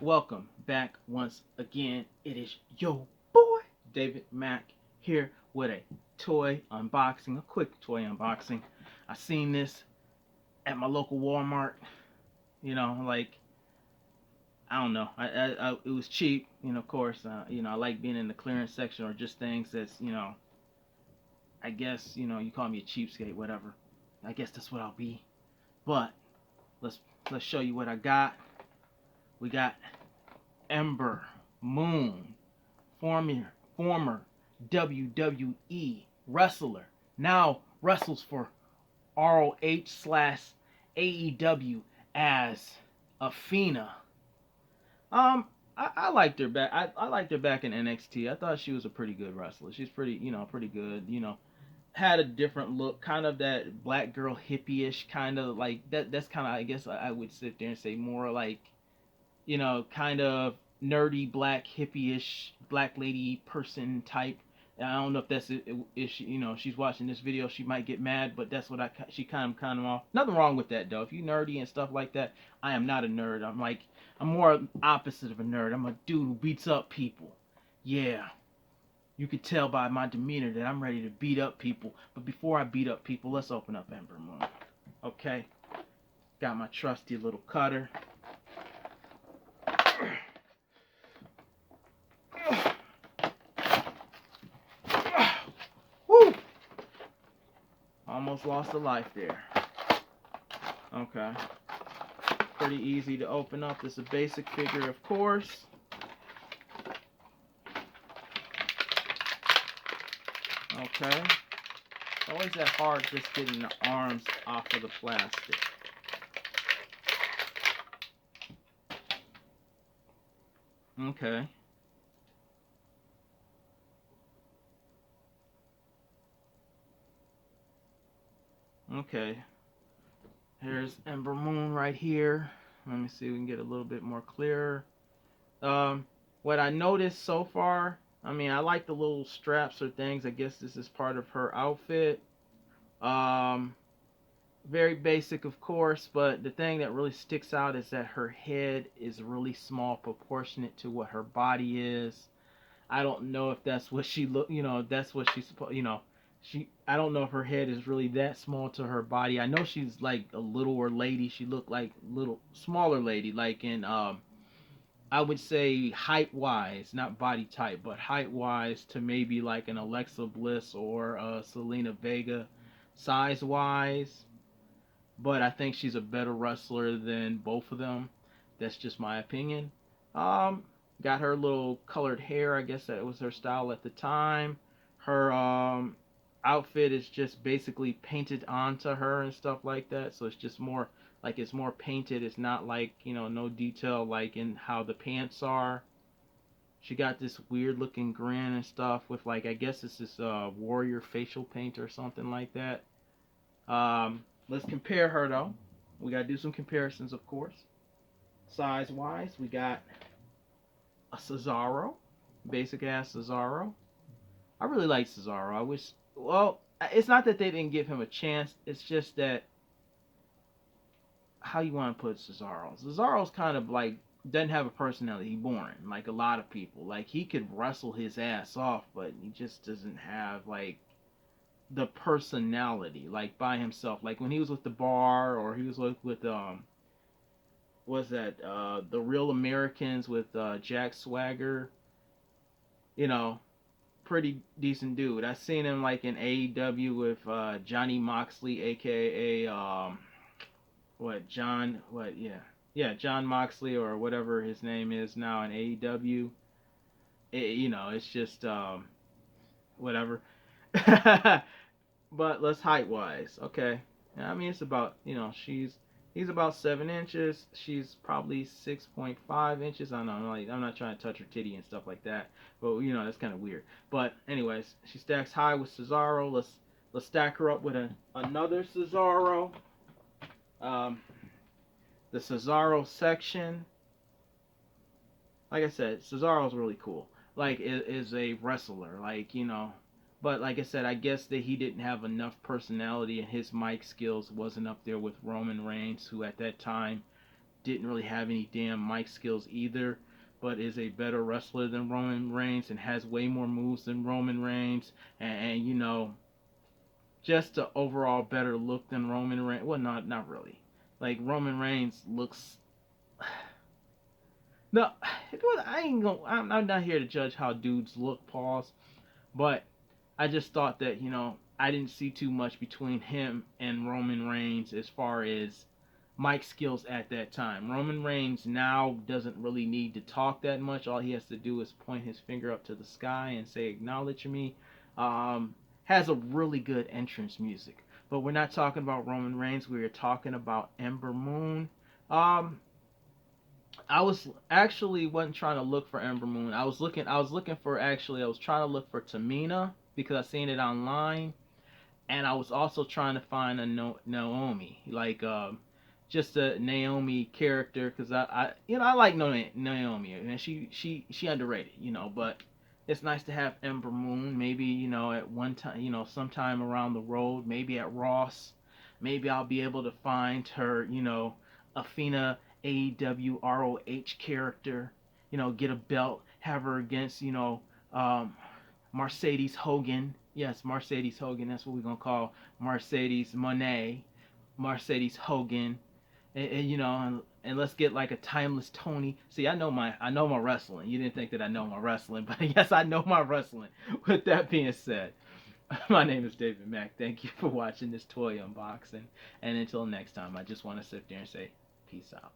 Welcome back once again. It is your boy, David Mack, here with a toy unboxing, a quick toy unboxing. I seen this at my local Walmart. Like, I don't know. It was cheap, of course. I like being in the clearance section or just things that's, I guess, you call me a cheapskate, whatever. I guess that's what I'll be. But let's let's show you what I got. We got Ember Moon, former WWE wrestler, now wrestles for ROH slash AEW as Athena. I liked her back. I liked her back in NXT. I thought she was a pretty good wrestler. She's pretty, pretty good. Had a different look, kind of that black girl hippie-ish kind of like that. That's kind of, I guess, I would sit there and say more like, kind of nerdy black hippie-ish black lady person type. I don't know if that's it. If she, she's watching this video, she might get mad, but that's what she kind of off. Nothing wrong with that though. If you nerdy and stuff like that, I am not a nerd. I'm more opposite of a nerd. I'm a dude who beats up people. Yeah, you could tell by my demeanor that I'm ready to beat up people. But before I beat up people, let's open up Ember Moon. Okay, got my trusty little cutter. Woo! Almost lost a life there. Okay. Pretty easy to open up. This is a basic figure, of course. Okay. It's always that hard just getting the arms off of the plastic. Okay. Okay. Here's Ember Moon right here. Let me see if we can get a little bit more clearer. Um, what I noticed so far, I like the little straps or things. I guess this is part of her outfit. Um, Very basic, of course, but the thing that really sticks out is that her head is really small, proportionate to what her body is. I don't know if that's what she look, that's what she's supposed, I don't know if her head is really that small to her body. I know she's like a littler lady. She looked like little smaller lady, like in I would say height wise, not body type, but height wise to maybe like an Alexa Bliss or Selena Vega size wise. But I think she's a better wrestler than both of them. That's just my opinion. Um, got her little colored hair. I guess that was her style at the time. Her outfit is just basically painted onto her and stuff like that. So it's just more like it's more painted. It's not like no detail like in how the pants are. She got this weird looking grin and stuff with like I guess it's this warrior facial paint or something like that. Let's compare her though. We gotta do some comparisons, of course. Size wise, we got a Cesaro, basic ass Cesaro. I really like Cesaro. I wish. Well, it's not that they didn't give him a chance. It's just that how you want to put Cesaro. Cesaro's kind of like doesn't have a personality. He's boring, like a lot of people. Like he could wrestle his ass off, but he just doesn't have like the personality like by himself. Like when he was with the Bar or he was with was that the Real Americans with Jack Swagger, you know, pretty decent dude. I seen him like in AEW with Johnny Moxley, aka what John what yeah John Moxley or whatever his name is now in AEW. It's just whatever. But let's height wise, okay. It's about he's about 7 inches. She's probably 6.5 inches. I don't know. I'm not trying to touch her titty and stuff like that. But that's kind of weird. But anyways, she stacks high with Cesaro. Let's stack her up with another Cesaro. Um, the Cesaro section. Like I said, Cesaro's really cool. Like is a wrestler. But like I said, I guess that he didn't have enough personality and his mic skills wasn't up there with Roman Reigns, who at that time didn't really have any damn mic skills either, but is a better wrestler than Roman Reigns and has way more moves than Roman Reigns, and you know, just a overall better look than Roman Reigns. Well, not really. Like Roman Reigns looks. No, I ain't gonna. I'm not here to judge how dudes look, pause. But I just thought that I didn't see too much between him and Roman Reigns as far as Mike's skills at that time. Roman Reigns now doesn't really need to talk that much. All he has to do is point his finger up to the sky and say, "Acknowledge me." Has a really good entrance music. But we're not talking about Roman Reigns. We are talking about Ember Moon. Um, I was actually wasn't trying to look for Ember Moon. I was looking for actually I was trying to look for Tamina because I seen it online, and I was also trying to find a Naomi, like just a Naomi character, because I like Naomi, and she underrated, but it's nice to have Ember Moon. Maybe at one time, sometime around the road, maybe at Ross, maybe I'll be able to find her, Athena AEW ROH character, get a belt, have her against um, Mercedes Hogan. Yes, Mercedes Hogan. That's what we're gonna call Mercedes Monet, Mercedes Hogan, and let's get like a timeless Tony. See, I know my wrestling. You didn't think that I know my wrestling, but yes, I know my wrestling. With that being said, my name is David Mack. Thank you for watching this toy unboxing, and until next time, I just want to sit there and say peace out.